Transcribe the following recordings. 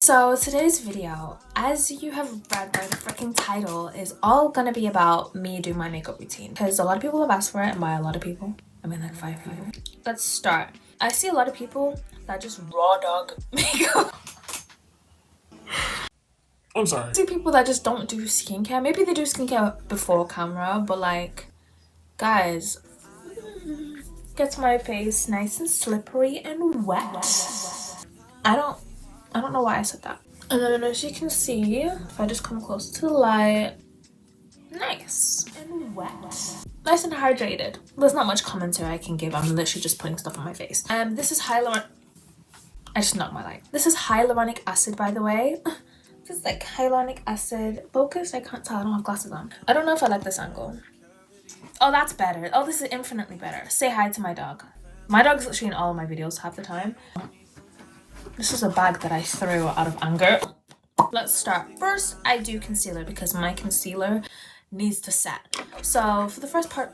So today's video, as you have read by the freaking title, is all gonna be about me doing my makeup routine. Because a lot of people have asked for it, and by a lot of people, I mean like 5 people. Let's start. I see a lot of people that just raw dog makeup. I'm sorry. I see people that just don't do skincare. Maybe they do skincare before camera, but like, guys, gets my face nice and slippery and wet. I don't know why I said that. And then as you can see, if I just come closer to the light, nice and wet. Nice and hydrated. There's not much commentary I can give. I'm literally just putting stuff on my face. This is hyaluronic. I just knocked my light. This is hyaluronic acid, by the way. This is like hyaluronic acid. Focus? I can't tell. I don't have glasses on. I don't know if I like this angle. Oh, that's better. Oh, this is infinitely better. Say hi to my dog. My dog's literally in all of my videos half the time. This is a bag that I threw out of anger. Let's start. First, I do concealer because my concealer needs to set. So for the first part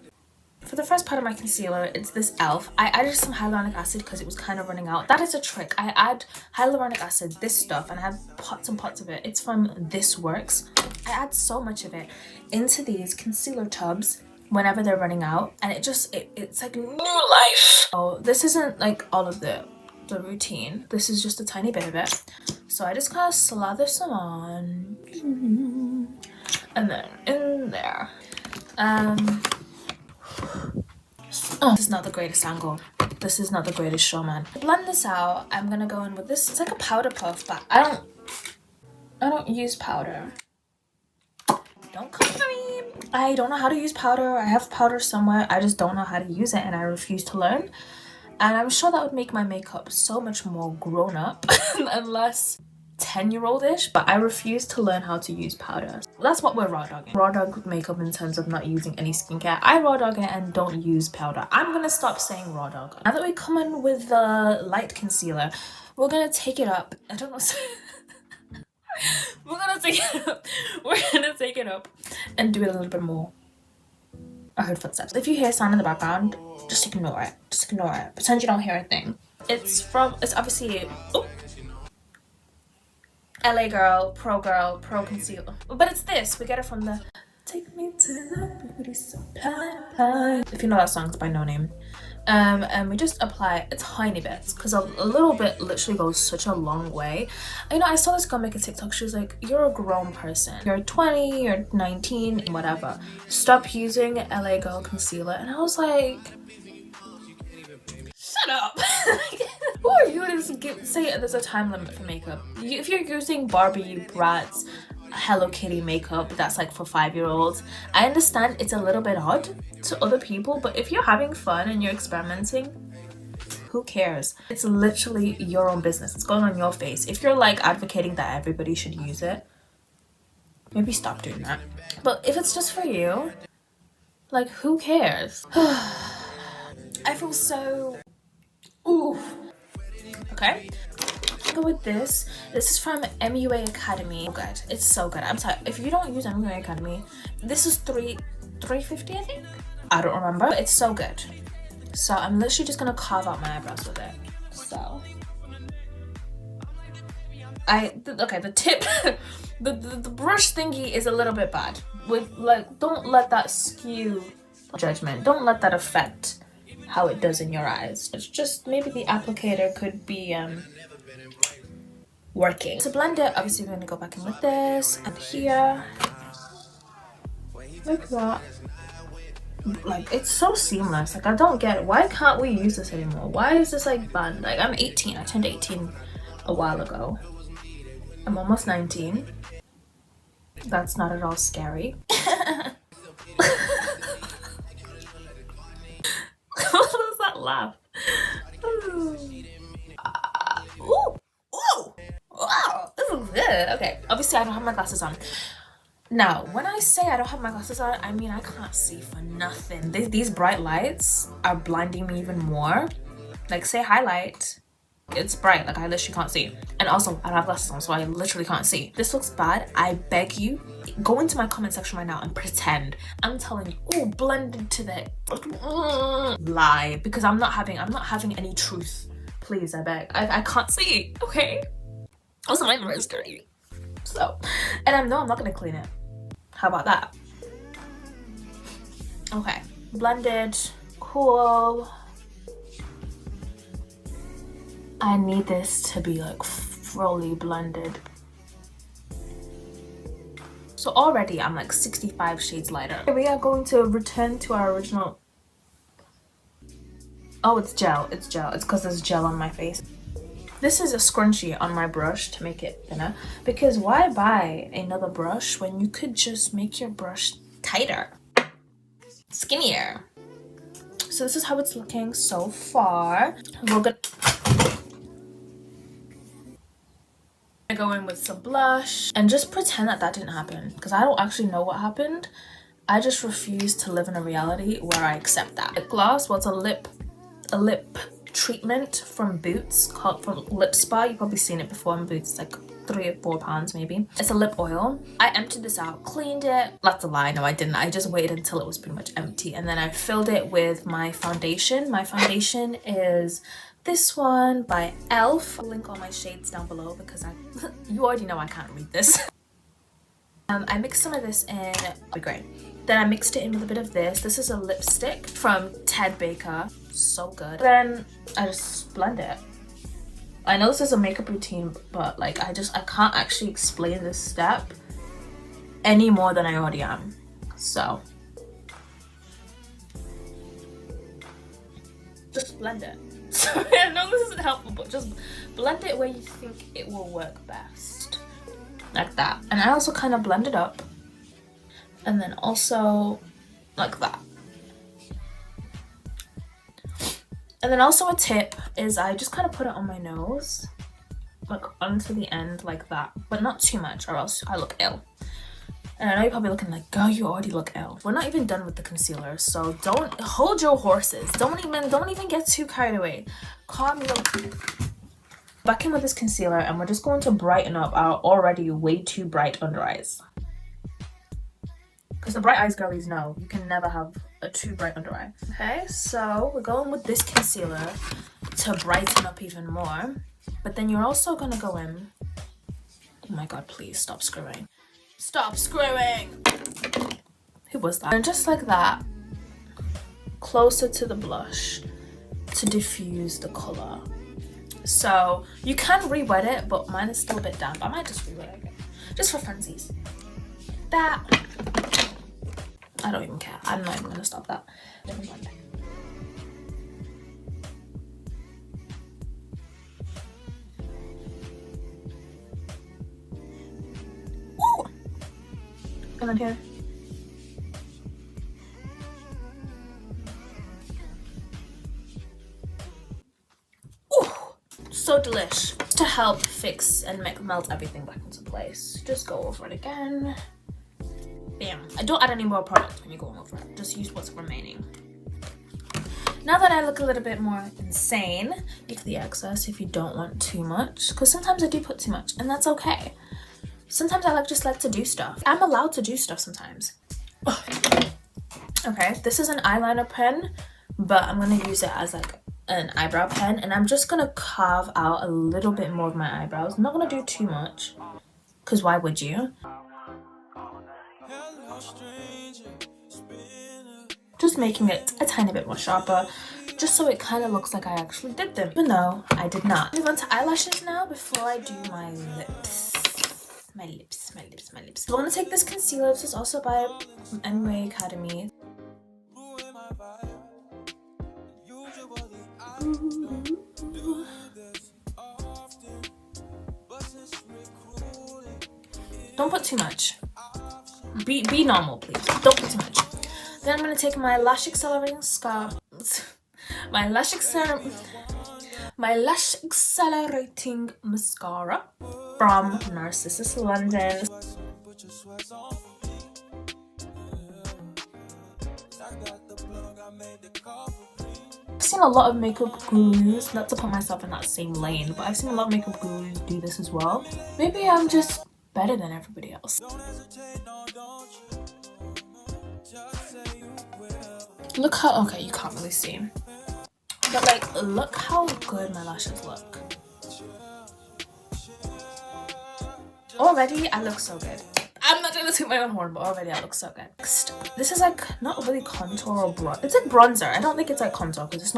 of my concealer, it's this e.l.f. I added some hyaluronic acid because it was kind of running out. That is a trick. I add hyaluronic acid, this stuff, and I have pots and pots of it. It's from This Works. I add so much of it into these concealer tubs whenever they're running out, and it's like new life. Oh, this isn't like all of the routine. This is just a tiny bit of it. So I just kind of slather some on, and then in there. This is not the greatest angle. This is not the greatest show, man. To blend this out, I'm gonna go in with this. It's like a powder puff, but I don't use powder. Don't come for me. I don't know how to use powder. I have powder somewhere. I just don't know how to use it, and I refuse to learn. And I'm sure that would make my makeup so much more grown up and less 10-year-old-ish, but I refuse to learn how to use powder. That's what we're raw dogging. Raw dog makeup in terms of not using any skincare. I raw dog it and don't use powder. I'm gonna stop saying raw dog. Now that we come in with the light concealer, we're gonna take it up. I don't know. We're gonna take it up. We're gonna take it up and do it a little bit more. I heard footsteps. If you hear sound in the background, just ignore it. Just ignore it. Pretend you don't hear a thing. It's obviously LA girl, pro concealer. But it's this. We get it from the Take Me to the Beauty Supply. If you know that song, it's by No Name. And we just apply a tiny bit because a little bit literally goes such a long way. You know, I saw this girl make a TikTok. She was like, you're a grown person. You're 20, you're 19, whatever. Stop using LA girl concealer. And I was like, shut up. Who are you to say there's a time limit for makeup? If you're using Barbie, Bratz, Hello Kitty makeup that's like for 5-year-olds, I understand it's a little bit odd to other people, but if you're having fun and you're experimenting, who cares? It's literally your own business. It's going on your face. If you're like advocating that everybody should use it, maybe stop doing that. But if it's just for you, like, who cares? I feel so oof. Okay, go with this. This is from MUA Academy. Oh god, it's so good. I'm sorry if you don't use MUA Academy. This is $3.50, I think. I don't remember, but it's so good. So I'm literally just gonna carve out my eyebrows with it. So the tip the brush thingy is a little bit bad. Don't let that skew judgment. Don't let that affect how it does in your eyes. It's just maybe the applicator could be working. To blend it, obviously we're gonna go back in with this and here. Like that. Like, it's so seamless. Like, I don't get it. Why can't we use this anymore? Why is this like bad? Like, I'm 18. I turned 18 a while ago. I'm almost 19. That's not at all scary. What was that laugh? Ooh, wow, this is good. Okay, obviously I don't have my glasses on. Now, when I say I don't have my glasses on, I mean I can't see for nothing. These bright lights are blinding me even more. Like, say highlight. It's bright, like I literally can't see. And also, I don't have glasses on, so I literally can't see. This looks bad. I beg you, go into my comment section right now and pretend. I'm telling you, oh, blended to the lie, because I'm not having any truth. Please, I beg. I can't see, okay? Also, my mirror is dirty. So, and I know I'm not gonna clean it. How about that? Okay, blended, cool. I need this to be like fully blended. So already I'm like 65 shades lighter. We are going to return to our original. Oh, it's gel. It's gel. It's because there's gel on my face. This is a scrunchie on my brush to make it thinner, because why buy another brush when you could just make your brush tighter, skinnier? So this is how it's looking so far. We're gonna go in with some blush and just pretend that that didn't happen, because I don't actually know what happened. I just refuse to live in a reality where I accept that. Lip gloss was a lip treatment from Boots called from Lip Spa. You've probably seen it before in Boots. It's like £3 or £4 maybe. It's a lip oil. I emptied this out, cleaned it. That's a lie. No, I didn't. I just waited until it was pretty much empty, and then I filled it with my foundation. My foundation is this one by Elf. I'll link all my shades down below because you already know I can't read this. I mixed some of this in. Great. Then I mixed it in with a bit of this. This is a lipstick from Ted Baker. So good. Then I just blend it. I know this is a makeup routine, but like I can't actually explain this step any more than I already am. So just blend it. Sorry, I know this isn't helpful, but just blend it where you think it will work best. Like that. And I also kind of blend it up. And then also like that. And then also a tip is I just kind of put it on my nose, like onto the end like that, but not too much or else I look ill. And I know you're probably looking like, girl, you already look ill. We're not even done with the concealer, so don't hold your horses. Don't even get too carried away. Calm your... Back in with this concealer, and we're just going to brighten up our already way too bright under eyes. Because the bright eyes girlies know you can never have a too bright under eye. Okay, so we're going with this concealer to brighten up even more. But then you're also gonna go in. Oh my god, please stop screwing. Stop screwing! Who was that? And just like that, closer to the blush to diffuse the color. So you can re-wet it, but mine is still a bit damp. I might just re-wet it again, just for funsies. That. I don't even care. I'm not even gonna stop that. Ooh. And then here. Ooh. So delish. To help fix and melt everything back into place. Just go over it again. Bam. I don't add any more product when you're going over it. Just use what's remaining. Now that I look a little bit more insane, leave the excess if you don't want too much. Because sometimes I do put too much, and that's okay. Sometimes I just like to do stuff. I'm allowed to do stuff sometimes. Okay, this is an eyeliner pen, but I'm going to use it as like an eyebrow pen. And I'm just going to carve out a little bit more of my eyebrows. I'm not going to do too much. Because why would you? Just making it a tiny bit more sharper, just so it kind of looks like I actually did them, even though I did not. Move on to eyelashes now before I do my lips. My lips. So I'm gonna take this concealer. This is also by Mae Academy. Don't put too much. Be normal, please. Don't put too much. Then I'm gonna take my lash accelerating my lash accelerating mascara from Narcissus London. I've seen a lot of makeup gurus, not to put myself in that same lane, but I've seen a lot of makeup gurus do this as well. Maybe I'm just better than everybody else. Look how, okay, you can't really see, but like, look how good my lashes look. Already, I look so good. I'm not trying to toot my own horn, but already I look so good. Next, this is like not really contour or bronzer. It's like bronzer. I don't think it's like contour because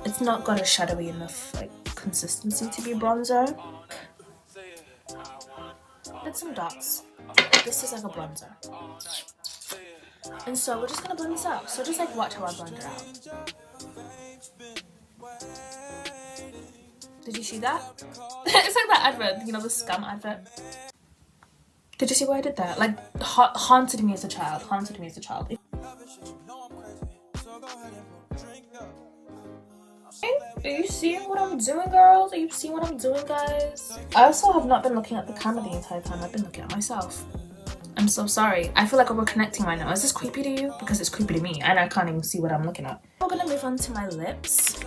it's not got a shadowy enough like consistency to be bronzer. Did some dots. This is like a bronzer. And so we're just gonna blend this out. So just like watch how I blend it out. Did you see that? It's like that advert, you know, the scam advert. Did you see what I did there? Like, haunted me as a child. Haunted me as a child. Are you seeing what I'm doing, girls? Are you seeing what I'm doing, guys? I also have not been looking at the camera the entire time. I've been looking at myself. I'm so sorry. I feel like we're connecting right now. Is this creepy to you? Because it's creepy to me, and I can't even see what I'm looking at. We're gonna move on to my lips.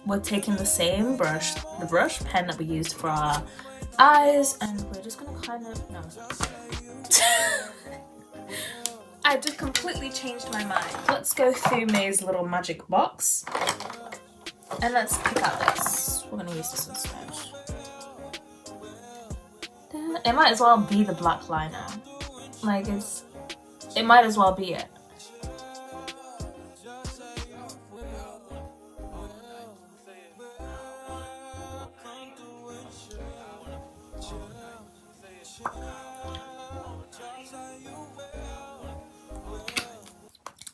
We're taking the same brush, the brush pen that we used for our eyes, and we're just gonna kind of I just completely changed my mind. Let's go through Mae's little magic box and let's pick out this. We're gonna use this instead. It might as well be the black liner. Like it might as well be it.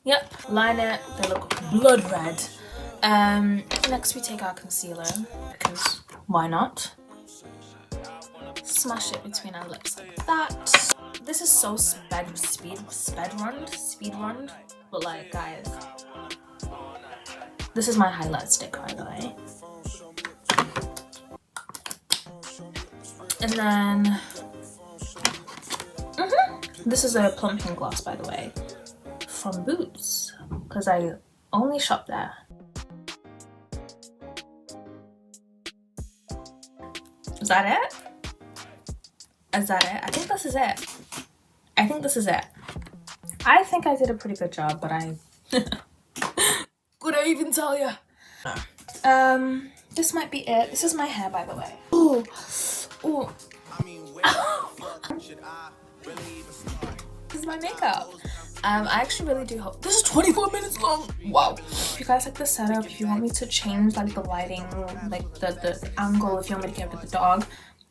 Yep, line it. They look blood red. Next we take our concealer because why not? Smash it between our lips like that. This is so speed run, but like guys, this is my highlight stick by the way. And then this is a plumping gloss by the way. From Boots, because I only shop there. Is that it? Is that it? I think this is it. I think this is it. I think I did a pretty good job, but I... Could I even tell you? This might be it. This is my hair, by the way. Ooh. Ooh. This is my makeup. I actually really do hope this is 24 minutes long. Wow. If you guys like the setup, if you want me to change like the lighting, like the angle, if you want me to get rid of the dog,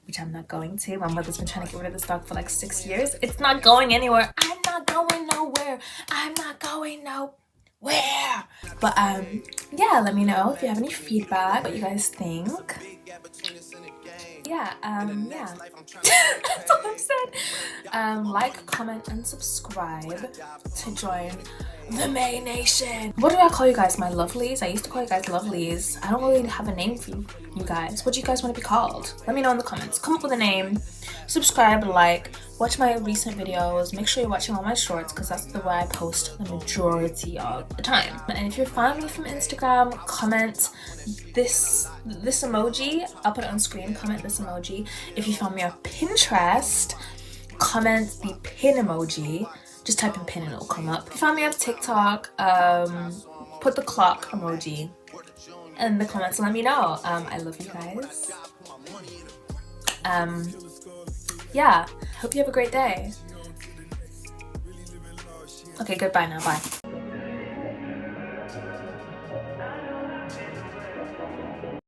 which I'm not going to. My mother's been trying to get rid of this dog for like 6 years. It's not going anywhere. I'm not going nowhere. I'm not going nowhere. But yeah, let me know if you have any feedback, what you guys think. Yeah, yeah. That's all I've said. Like, comment, and subscribe to join the Mae Nation. What do I call you guys? My lovelies? I used to call you guys lovelies. I don't really have a name for you guys. What do you guys want to be called? Let me know in the comments. Come up with a name. Subscribe, like, watch my recent videos. Make sure you're watching all my shorts because that's the way I post the majority of the time. And if you're following me from Instagram, comment this emoji. I'll put it on screen. Comment this emoji. If you found me on Pinterest, comment the pin emoji. Just type in pin and it'll come up. If you found me on TikTok, put the clock emoji in the comments and let me know. I love you guys. Yeah, hope you have a great day. Okay, goodbye now, bye.